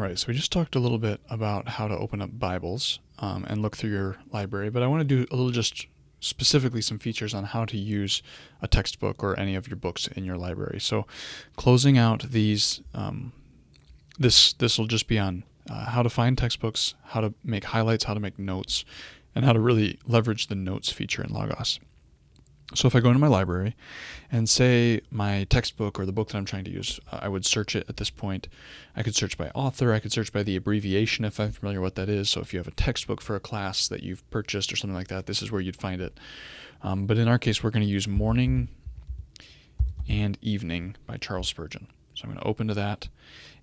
right, so we just talked a little bit about how to open up Bibles and look through your library, but I want to do a little just specifically some features on how to use a textbook or any of your books in your library. So closing out these, this will just be on how to find textbooks, how to make highlights, how to make notes, and how to really leverage the notes feature in Logos. So if I go into my library and say my textbook or the book that I'm trying to use, I would search it at this point. I could search by author. I could search by the abbreviation if I'm familiar with what that is. So if you have a textbook for a class that you've purchased or something like that, this is where you'd find it. But in our case, we're going to use Morning and Evening by Charles Spurgeon. So I'm going to open to that.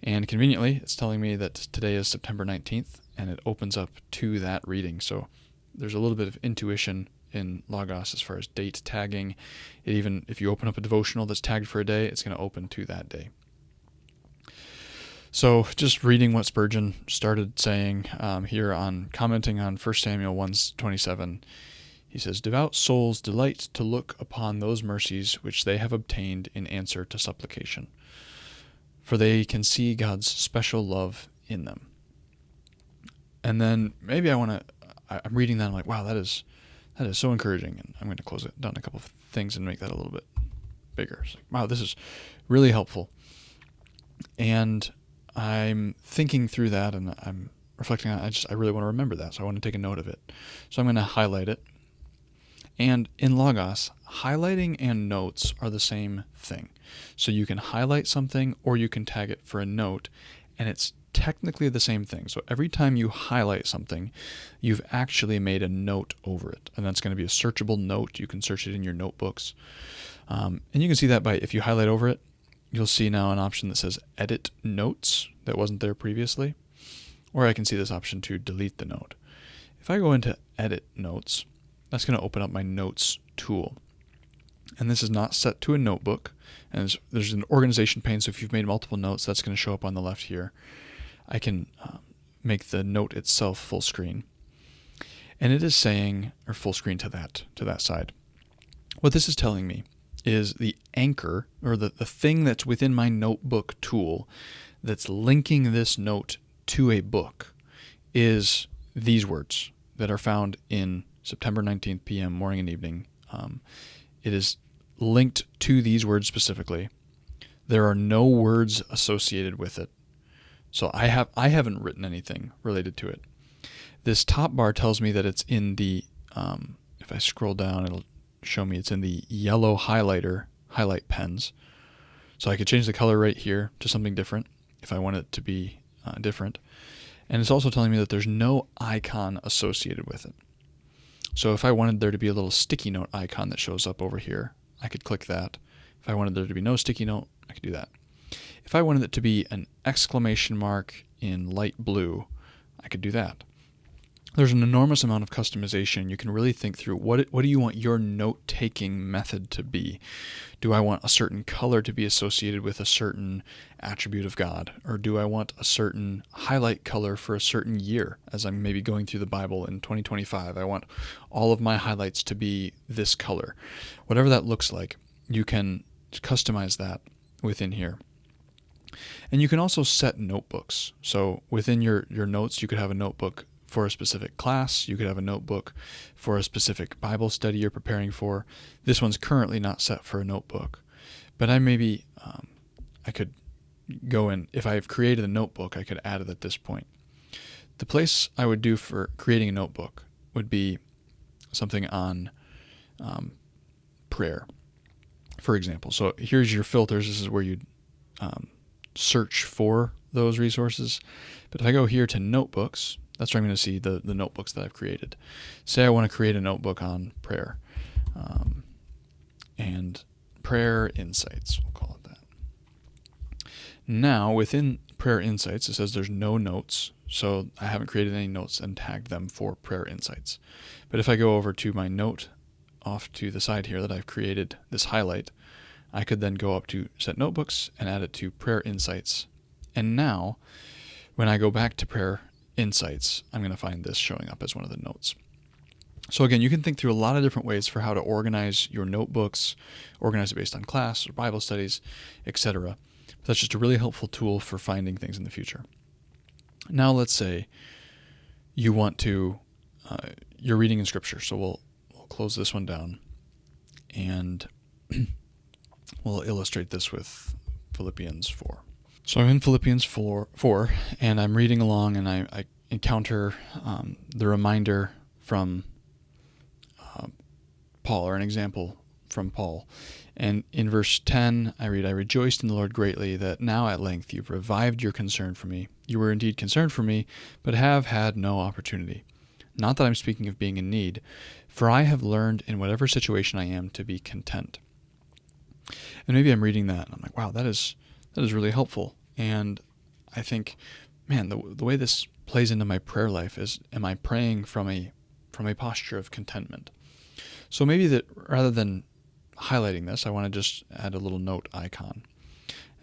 And conveniently, it's telling me that today is September 19th, and it opens up to that reading. So there's a little bit of intuition in Logos as far as date tagging. It even, if you open up a devotional that's tagged for a day, it's going to open to that day. So just reading what Spurgeon started saying here on commenting on 1 Samuel 1:27, he says, "Devout souls delight to look upon those mercies which they have obtained in answer to supplication, for they can see God's special love in them." And then maybe I'm reading that and I'm like, wow, that is so encouraging, and I'm going to close it down a couple of things and make that a little bit bigger. It's like, wow, this is really helpful. And I'm thinking through that, and I'm reflecting on it. I really want to remember that, so I want to take a note of it. So I'm going to highlight it. And in Logos, highlighting and notes are the same thing. So you can highlight something or you can tag it for a note, and it's technically the same thing. So every time you highlight something, you've actually made a note over it, and that's going to be a searchable note. You can search it in your notebooks, and you can see that by, if you highlight over it, you'll see now an option that says Edit Notes that wasn't there previously, or I can see this option to delete the note. If I go into Edit Notes, that's going to open up my Notes tool, and this is not set to a notebook, and there's an organization pane, so if you've made multiple notes, that's going to show up on the left here. I can make the note itself full screen, and it is saying, or full screen to that side. What this is telling me is the anchor, or the thing that's within my notebook tool that's linking this note to a book, is these words that are found in September 19th p.m. morning and evening. It is linked to these words specifically. There are no words associated with it. So I haven't written anything related to it. This top bar tells me that it's in the, if I scroll down, it'll show me it's in the yellow highlight pens. So I could change the color right here to something different if I want it to be different. And it's also telling me that there's no icon associated with it. So if I wanted there to be a little sticky note icon that shows up over here, I could click that. If I wanted there to be no sticky note, I could do that. If I wanted it to be an exclamation mark in light blue, I could do that. There's an enormous amount of customization. You can really think through what do you want your note-taking method to be? Do I want a certain color to be associated with a certain attribute of God? Or do I want a certain highlight color for a certain year as I'm maybe going through the Bible in 2025? I want all of my highlights to be this color. Whatever that looks like, you can customize that within here. And you can also set notebooks. So within your notes, you could have a notebook for a specific class. You could have a notebook for a specific Bible study you're preparing for. This one's currently not set for a notebook, but I could go in, if I've created a notebook, I could add it at this point. The place I would do for creating a notebook would be something on prayer, for example. So here's your filters. This is where you'd search for those resources. But if I go here to notebooks, that's where I'm going to see the notebooks that I've created. Say I want to create a notebook on prayer, and prayer insights, we'll call it that. Now, within prayer insights, it says there's no notes, so I haven't created any notes and tagged them for prayer insights. But if I go over to my note off to the side here that I've created this highlight, I could then go up to set notebooks and add it to prayer insights. And now, when I go back to prayer insights, I'm going to find this showing up as one of the notes. So again, you can think through a lot of different ways for how to organize your notebooks, organize it based on class or Bible studies, etc. That's just a really helpful tool for finding things in the future. Now let's say you want to, you're reading in Scripture. So we'll close this one down, and we'll illustrate this with Philippians 4. So I'm in Philippians 4, and I'm reading along, and I encounter the reminder from Paul, or an example from Paul. And in verse 10, I read, "I rejoiced in the Lord greatly that now at length you've revived your concern for me. You were indeed concerned for me, but have had no opportunity. Not that I'm speaking of being in need, for I have learned in whatever situation I am to be content." And maybe I'm reading that, and I'm like, wow, that is really helpful. And I think, man, the way this plays into my prayer life is, am I praying from a posture of contentment? So maybe that rather than highlighting this, I want to just add a little note icon.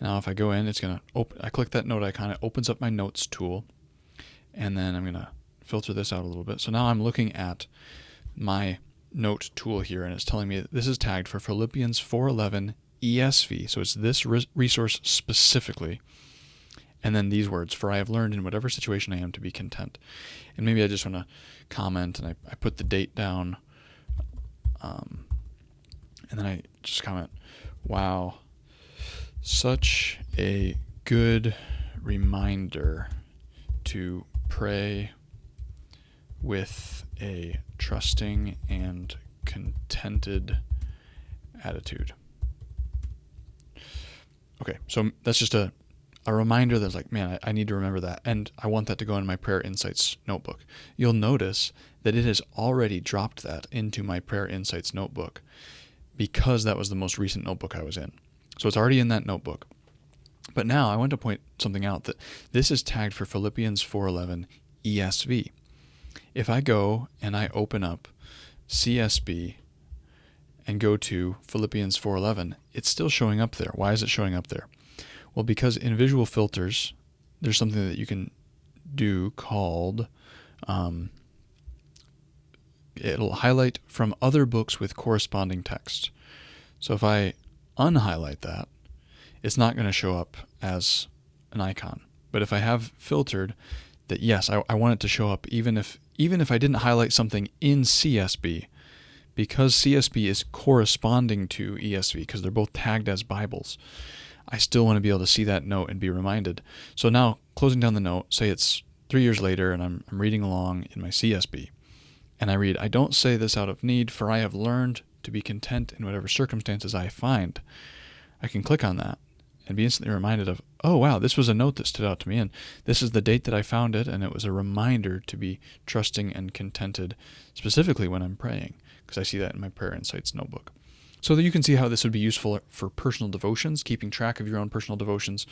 Now if I go in, it's going to open. I click that note icon, it opens up my notes tool, and then I'm going to filter this out a little bit. So now I'm looking at my note tool here, and it's telling me that this is tagged for Philippians 4:11 ESV. So it's this resource specifically. And then these words, "For I have learned in whatever situation I am to be content." And maybe I just want to comment, and I put the date down. And then I just comment, wow, such a good reminder to pray with a trusting and contented attitude. Okay, so that's just a reminder that's like, man, I need to remember that. And I want that to go in my Prayer Insights notebook. You'll notice that it has already dropped that into my Prayer Insights notebook because that was the most recent notebook I was in. So it's already in that notebook. But now I want to point something out, that this is tagged for Philippians 4:11 ESV. If I go and I open up CSB and go to Philippians 4:11, it's still showing up there. Why is it showing up there? Well, because in visual filters, there's something that you can do called, it'll highlight from other books with corresponding text. So if I unhighlight that, it's not going to show up as an icon. But if I have filtered that, yes, I want it to show up even if I didn't highlight something in CSB, because CSB is corresponding to ESV, because they're both tagged as Bibles, I still want to be able to see that note and be reminded. So now, closing down the note, say it's 3 years later and I'm reading along in my CSB, and I read, "I don't say this out of need, for I have learned to be content in whatever circumstances I find." I can click on that and be instantly reminded of, oh wow, this was a note that stood out to me, and this is the date that I found it, and it was a reminder to be trusting and contented, specifically when I'm praying, because I see that in my Prayer Insights notebook. So that you can see how this would be useful for personal devotions, keeping track of your own personal devotions,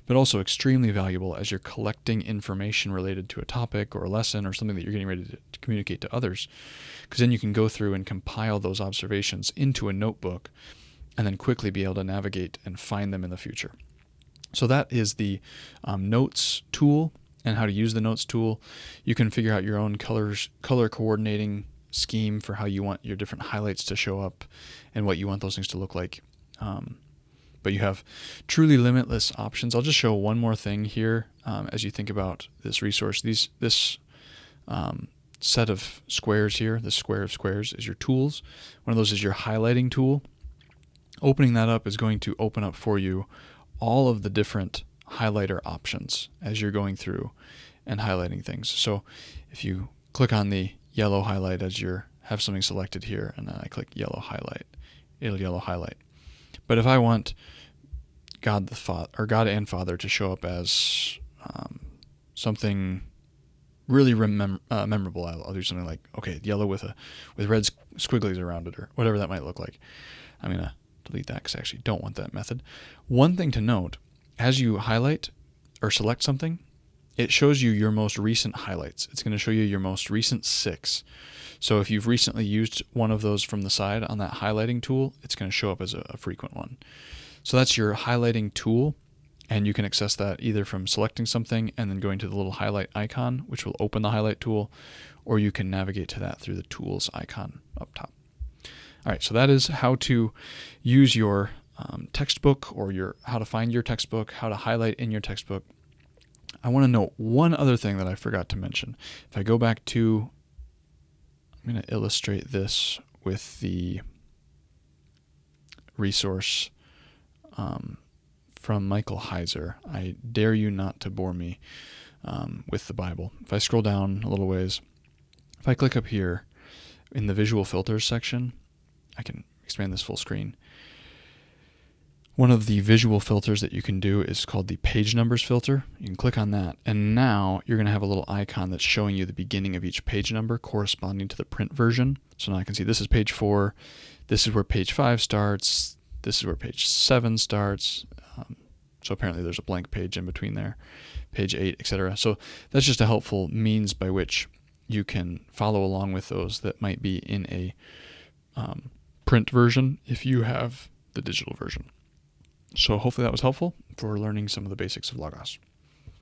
but also extremely valuable as you're collecting information related to a topic or a lesson or something that you're getting ready to communicate to others. Because then you can go through and compile those observations into a notebook and then quickly be able to navigate and find them in the future. So that is the notes tool and how to use the notes tool. You can figure out your own color coordinating scheme for how you want your different highlights to show up and what you want those things to look like. But you have truly limitless options. I'll just show one more thing here as you think about this resource. This set of squares here, this square of squares, is your tools. One of those is your highlighting tool. Opening that up is going to open up for you all of the different highlighter options as you're going through and highlighting things. So if you click on the yellow highlight as you have something selected here, and then I click yellow highlight, it'll yellow highlight. But if I want God the Father, or God and Father, to show up as something really memorable, I'll do something like, okay, yellow with red squigglies around it, or whatever that might look like. I'm gonna delete that because I actually don't want that method. One thing to note, as you highlight or select something, it shows you your most recent highlights. It's going to show you your most recent 6. So if you've recently used one of those from the side on that highlighting tool, it's going to show up as a frequent one. So that's your highlighting tool, and you can access that either from selecting something and then going to the little highlight icon, which will open the highlight tool, or you can navigate to that through the tools icon up top. All right, so that is how to use your textbook, or how to find your textbook, how to highlight in your textbook. I want to note one other thing that I forgot to mention. If I go back to, I'm going to illustrate this with the resource from Michael Heiser. I dare you not to bore me with the Bible. If I scroll down a little ways, if I click up here in the visual filters section, I can expand this full screen. One of the visual filters that you can do is called the page numbers filter. You can click on that, and now you're going to have a little icon that's showing you the beginning of each page number corresponding to the print version. So now I can see this is page 4, this is where page 5 starts, this is where page 7 starts. So apparently there's a blank page in between there, page 8, etc. So that's just a helpful means by which you can follow along with those that might be in a print version if you have the digital version. So hopefully that was helpful for learning some of the basics of Logos.